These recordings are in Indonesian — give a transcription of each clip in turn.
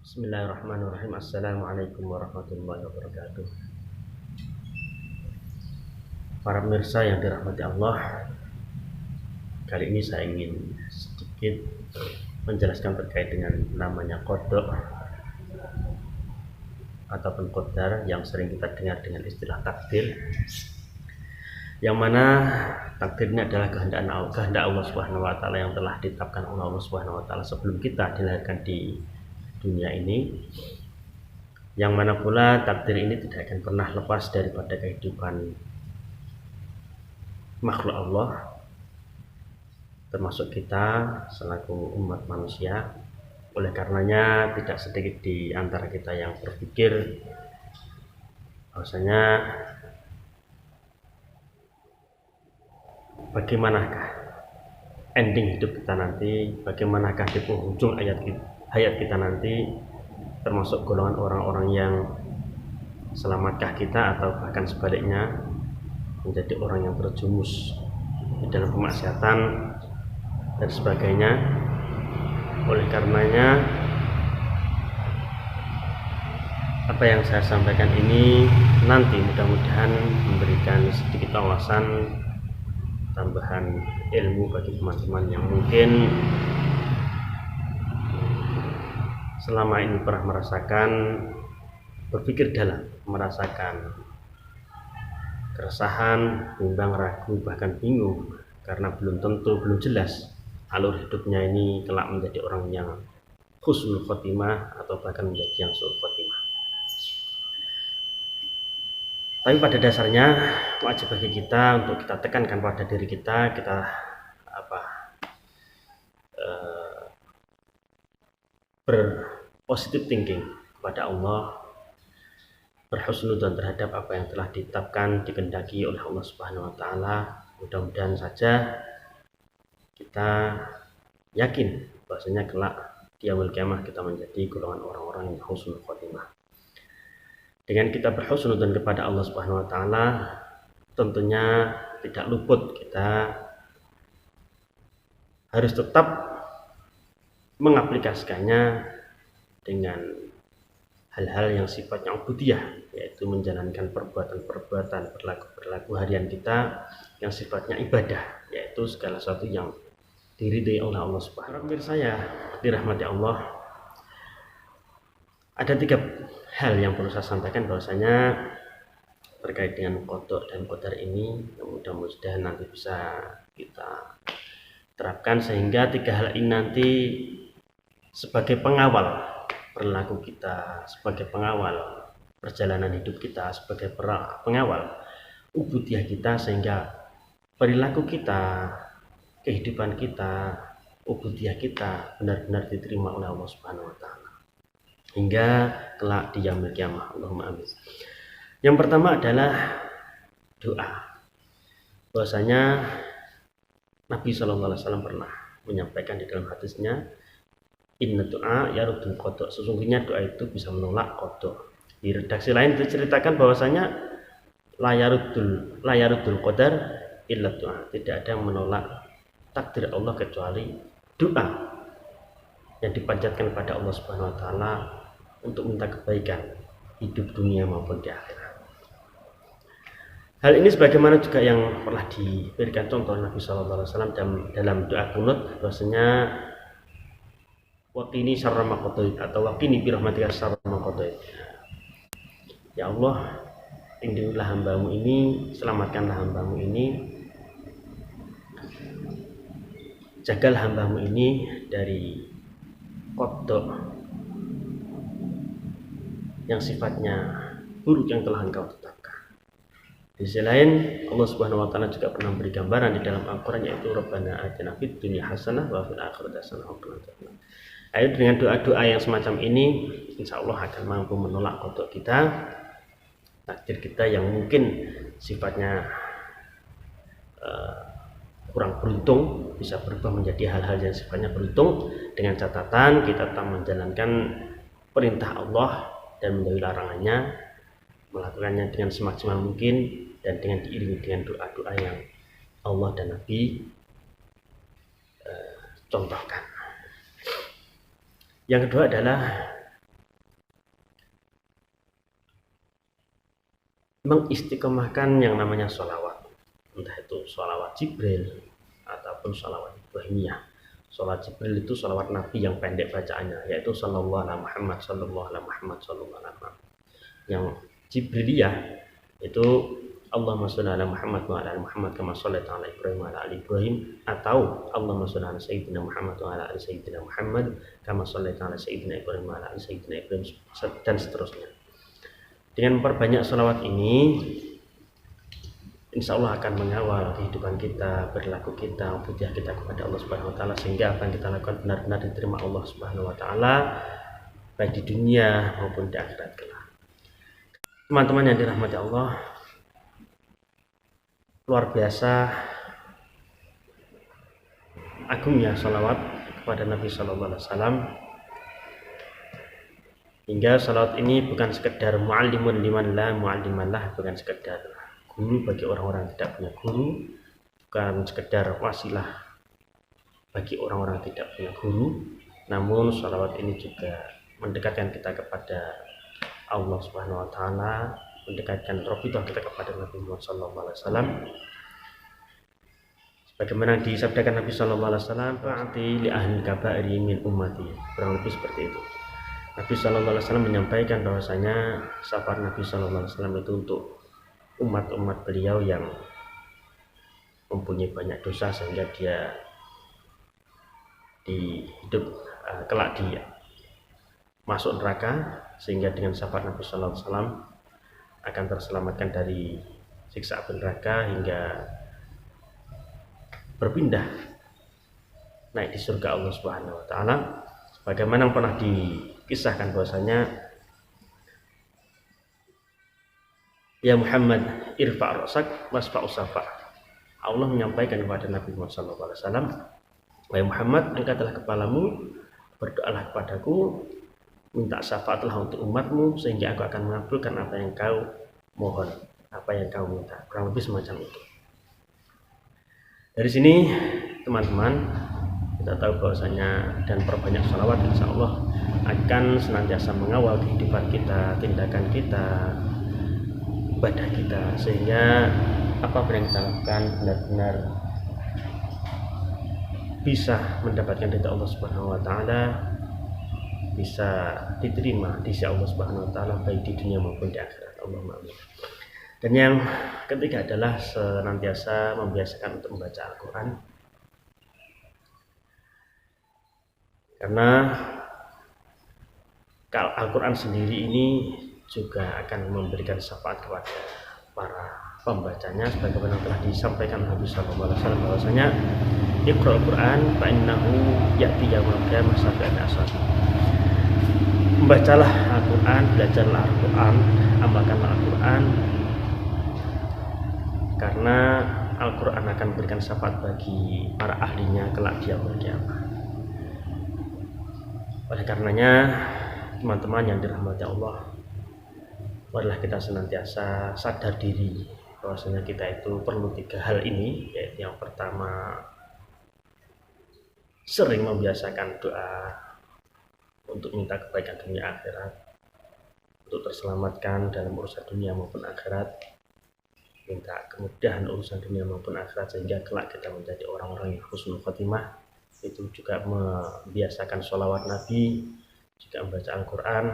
Bismillahirrahmanirrahim. Assalamualaikum warahmatullahi wabarakatuh. Para pemirsa yang dirahmati Allah, kali ini saya ingin sedikit menjelaskan terkait dengan namanya qada ataupun qadar yang sering kita dengar dengan istilah takdir, yang mana takdir ini adalah kehendak Allah Subhanahu wa taala yang telah ditetapkan oleh Allah Subhanahu wa taala sebelum kita dilahirkan di dunia ini, yang mana pula takdir ini tidak akan pernah lepas daripada kehidupan makhluk Allah, termasuk kita selaku umat manusia. Oleh karenanya tidak sedikit di antara kita yang berpikir bahwasanya bagaimanakah ending hidup kita nanti, bagaimanakah di penghujung hayat kita nanti, termasuk golongan orang-orang yang selamatkah kita atau bahkan sebaliknya menjadi orang yang terjumus di dalam kemaksiatan dan sebagainya. Oleh karenanya apa yang saya sampaikan ini nanti mudah-mudahan memberikan sedikit wawasan tambahan ilmu bagi teman-teman yang mungkin selama ini pernah merasakan, berpikir dalam, merasakan keresahan, bimbang, ragu, bahkan bingung karena belum jelas alur hidupnya ini kelak menjadi orang yang husnul khotimah atau bahkan menjadi yang su'ul khotimah. Tapi pada dasarnya wajib bagi kita untuk kita tekankan pada diri kita, berpositif thinking kepada Allah, berhusnudzon terhadap apa yang telah ditetapkan, dikehendaki oleh Allah Subhanahu wa taala. Mudah-mudahan saja kita yakin bahwasanya kelak di yaumul qiyamah kita menjadi golongan orang-orang yang husnul khotimah. Dengan kita berhusnudzon kepada Allah Subhanahu wa taala, tentunya tidak luput kita harus tetap mengaplikasikannya dengan hal-hal yang sifatnya ubudiyah, yaitu menjalankan perbuatan-perbuatan, perilaku harian kita yang sifatnya ibadah, yaitu segala sesuatu yang diridhai oleh Allah Subhanahu wa taala. Pemirsa saya dirahmati Allah, ada 3 hal yang perlu saya sampaikan bahwasanya terkait dengan qada dan qadar ini, mudah-mudahan nanti bisa kita terapkan sehingga 3 hal ini nanti sebagai pengawal perilaku kita, sebagai pengawal perjalanan hidup kita, sebagai pengawal ubudiyah kita, sehingga perilaku kita, kehidupan kita, ubudiyah kita benar-benar diterima oleh Allah Subhanahu wa taala hingga kelak di yaumil qiyamah. Allahumma amin. Yang pertama adalah doa. Bahwasanya Nabi SAW pernah menyampaikan di dalam hadisnya, inna doa yaruddul qada, sesungguhnya doa itu bisa menolak qada. Di redaksi lain diceritakan bahwasanya la yaruddul qadar illa doa, tidak ada yang menolak takdir Allah kecuali doa yang dipanjatkan kepada Allah Subhanahu wa taala untuk minta kebaikan hidup dunia maupun di akhirat. Hal ini sebagaimana juga yang pernah diberikan contoh Nabi SAW dalam doa kunut, bahwasanya waqini syarra ma qadait atau waqini bi rahmatika syarra ma qadait. Ya Allah, lindungilah hambamu ini, selamatkanlah hambamu ini, jagalah hambamu ini dari qada yang sifatnya buruk yang telah Engkau tetapkan. Di sisi lain, Allah Subhanahu wa taala juga pernah beri gambaran di dalam Al-Qur'an, yaitu Rabbana atina fid dunya hasanah wa fil akhirati hasanah wa qina adzabannar. Ayo, dengan doa-doa yang semacam ini insya Allah akan mampu menolak qada kita, takdir kita yang mungkin sifatnya kurang beruntung bisa berubah menjadi hal-hal yang sifatnya beruntung, dengan catatan kita tetap menjalankan perintah Allah dan menjauhi larangannya, melakukannya dengan semaksimal mungkin dan dengan diiringi dengan doa-doa yang Allah dan Nabi contohkan. Yang kedua adalah mengistiqomahkan yang namanya sholawat, entah itu sholawat Jibril ataupun sholawat Ibrahimiyah. Sholawat Jibril itu sholawat Nabi yang pendek bacaannya, yaitu Sallallahu Alaihi Muhammad, Sallallahu Alaihi Muhammad, Sallallahu Alaihi Muhammad. Yang Jibriliyah itu Allahumma sholli ala Muhammad wa ala ali Muhammad kama shallaita ala Ibrahim wa ala ali Ibrahim, atau Allahumma sholli ala sayyidina Muhammad wa ala ali sayyidina Muhammad kama shallaita ala sayyidina Ibrahim wa ala ali sayyidina Ibrahim, dan seterusnya. Dengan memperbanyak sholawat ini, insya Allah akan mengawal kehidupan kita, perilaku kita, ubudiyah kita kepada Allah Subhanahu Wa Taala, sehingga apa yang kita lakukan benar-benar diterima Allah Subhanahu Wa Taala, baik di dunia maupun di akhirat kelak. Teman-teman yang dirahmati Allah, luar biasa agungnya sholawat kepada Nabi Sallallahu Alaihi Wasallam, hingga sholawat ini bukan sekedar mu'allimun liman la mu'alliman lah, bukan sekedar guru bagi orang-orang yang tidak punya guru, bukan sekedar wasilah bagi orang-orang yang tidak punya guru, namun sholawat ini juga mendekatkan kita kepada Allah Subhanahu Wa Taala, mendekatkan robitoh kita kepada Nabi Muhammad SAW. Sebagaimana disabdakan Nabi SAW, "Fa'ati li ahli kabairi min ummati." Kurang lebih seperti itu. Nabi SAW menyampaikan bahwasanya safar Nabi SAW itu untuk umat-umat beliau yang mempunyai banyak dosa, sehingga dia di hidup kelak dia masuk neraka, sehingga dengan safar Nabi SAW akan terselamatkan dari siksa api neraka hingga berpindah naik di surga Allah Subhanahu Wa Taala. Bagaimana pernah dikisahkan bahwasanya, ya Muhammad irfa' ra'sak wasfa' usafa. Allah menyampaikan kepada Nabi Muhammad SAW, wahai Muhammad, angkatlah kepalamu, berdoalah kepadaku, minta syafaatlah untuk umatmu, sehingga aku akan mengabulkan apa yang kau mohon, apa yang kau minta. Kurang lebih semacam itu. Dari sini teman-teman kita tahu bahwasanya dan perbanyak sholawat insya Allah akan senantiasa mengawal kehidupan kita, tindakan kita, ibadah kita, sehingga apapun yang kita lakukan benar-benar bisa mendapatkan ridha Allah Subhanahu Wa Taala, bisa diterima di sisi Allah Subhanahu Wa Taala baik di dunia maupun di akhirat. Allahumma amin. Dan yang ketiga adalah senantiasa membiasakan untuk membaca Al-Quran, karena Al-Quran sendiri ini juga akan memberikan syafaat kepada para pembacanya, sebagaimana telah disampaikan Nabi Sallallahu Alaihi Wasallam bahwasanya Iqra'ul Quran fa innahu ya'ti yaumil qiyamah syafi'an ashabi. Membacalah Al-Quran, belajarlah Al-Quran, amalkanlah Al-Quran, karena Al-Quran akan memberikan syafaat bagi para ahlinya kelak di yaumil qiyamah. Oleh karenanya teman-teman yang dirahmati Allah, marilah kita senantiasa sadar diri bahwasanya kita itu perlu 3 hal ini, yaitu yang pertama, sering membiasakan doa untuk minta kebaikan dunia akhirat, untuk terselamatkan dalam urusan dunia maupun akhirat, minta kemudahan urusan dunia maupun akhirat, sehingga kelak kita menjadi orang-orang yang husnul khotimah. Itu juga membiasakan sholawat Nabi, juga membaca Al-Quran.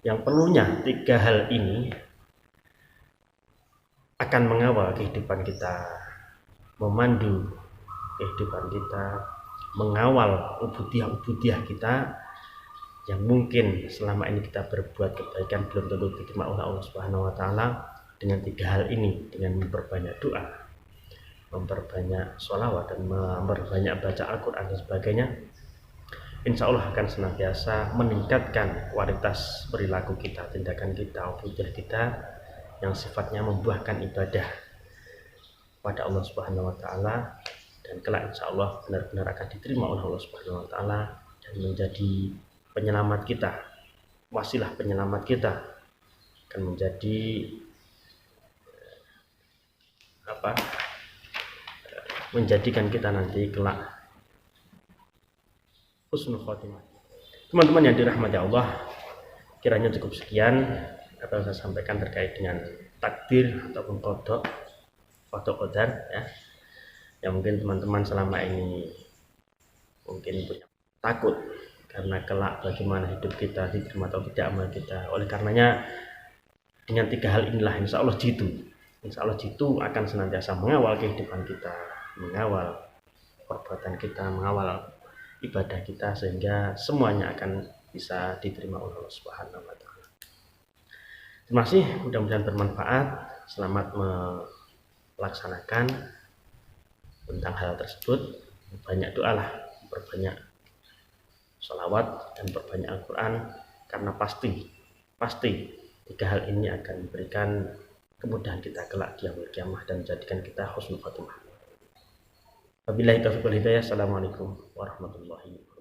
Yang perlunya 3 hal ini akan mengawal kehidupan kita, memandu kehidupan kita, mengawal ubudiyah kita yang mungkin selama ini kita berbuat kebaikan belum tentu diterima oleh Allah Subhanahu Wa Taala. Dengan 3 hal ini, dengan memperbanyak doa, memperbanyak sholawat, dan memperbanyak baca Al-Quran dan sebagainya, insya Allah akan senantiasa meningkatkan kualitas perilaku kita, tindakan kita, ubudiyah kita, yang sifatnya membuahkan ibadah pada Allah Subhanahu Wa Taala, dan kelak insya Allah benar-benar akan diterima oleh Allah Subhanahu Wa Taala dan menjadi penyelamat kita, wasilah penyelamat kita, akan menjadi menjadikan kita nanti kelak husnul khotimah. Teman-teman yang dirahmati Allah, kiranya cukup sekian apa yang saya sampaikan terkait dengan takdir ataupun kodok kodar ya, yang mungkin teman-teman selama ini mungkin punya takut karena kelak bagaimana hidup kita, diterima atau tidak amal kita. Oleh karenanya dengan 3 hal inilah insya Allah jitu akan senantiasa mengawal kehidupan kita, mengawal perbuatan kita, mengawal ibadah kita, sehingga semuanya akan bisa diterima oleh Allah Subhanahu wa taala. Terima kasih, mudah-mudahan bermanfaat. Selamat melaksanakan tentang hal tersebut. Banyak doalah, berbanyak sholawat dan berbanyak Al-Quran, karena pasti 3 hal ini akan memberikan kemudahan kita kelak di yaumul qiyamah dan menjadikan kita husnul khotimah. Wabillahi taufiq wal hidayah. Assalamualaikum warahmatullahi wabarakatuh.